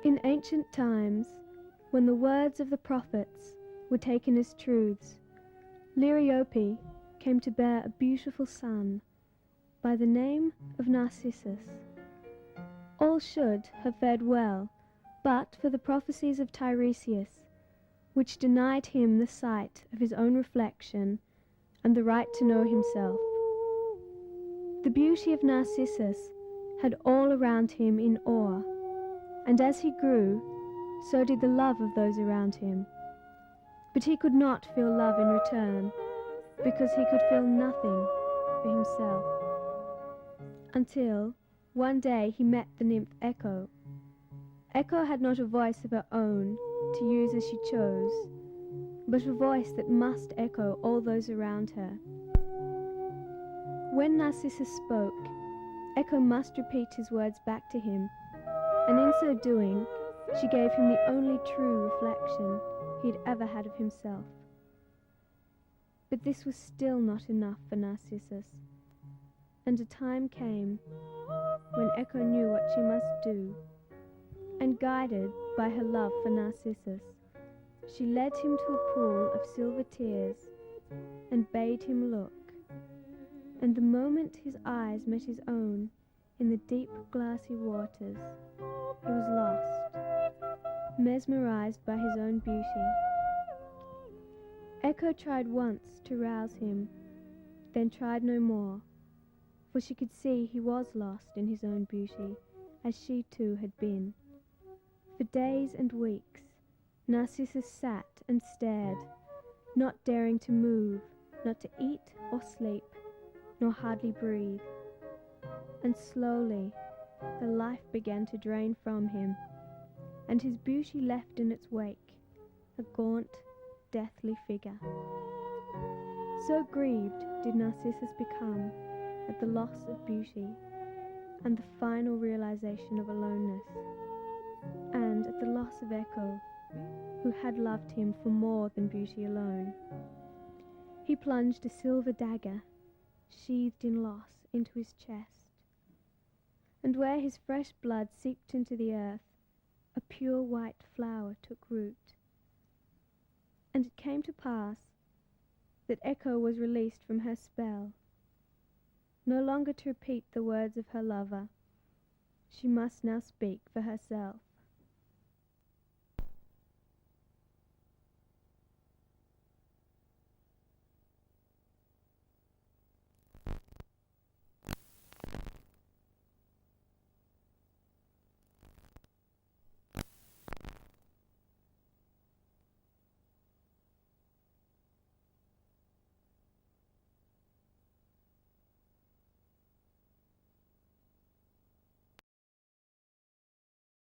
In ancient times, when the words of the prophets were taken as truths, Liriope came to bear a beautiful son by the name of Narcissus. All should have fared well, but for the prophecies of Tiresias, which denied him the sight of his own reflection and the right to know himself. The beauty of Narcissus had all around him in awe, and as he grew, so did the love of those around him. But he could not feel love in return, because he could feel nothing for himself. Until one day he met the nymph Echo. Echo had not a voice of her own to use as she chose, but a voice that must echo all those around her. When Narcissus spoke, Echo must repeat his words back to him, and in so doing, she gave him the only true reflection he had ever had of himself. But this was still not enough for Narcissus, and a time came when Echo knew what she must do, and guided by her love for Narcissus, she led him to a pool of silver tears and bade him look, and the moment his eyes met his own in the deep glassy waters, he was lost, mesmerized by his own beauty. Echo tried once to rouse him, then tried no more, for she could see he was lost in his own beauty, as she too had been. For days and weeks, Narcissus sat and stared, not daring to move, not to eat or sleep, nor hardly breathe. And slowly, the life began to drain from him, and his beauty left in its wake a gaunt, deathly figure. So grieved did Narcissus become at the loss of beauty and the final realization of aloneness, and at the loss of Echo, who had loved him for more than beauty alone. He plunged a silver dagger, sheathed in loss, into his chest, and where his fresh blood seeped into the earth, a pure white flower took root. And it came to pass that Echo was released from her spell. No longer to repeat the words of her lover, she must now speak for herself.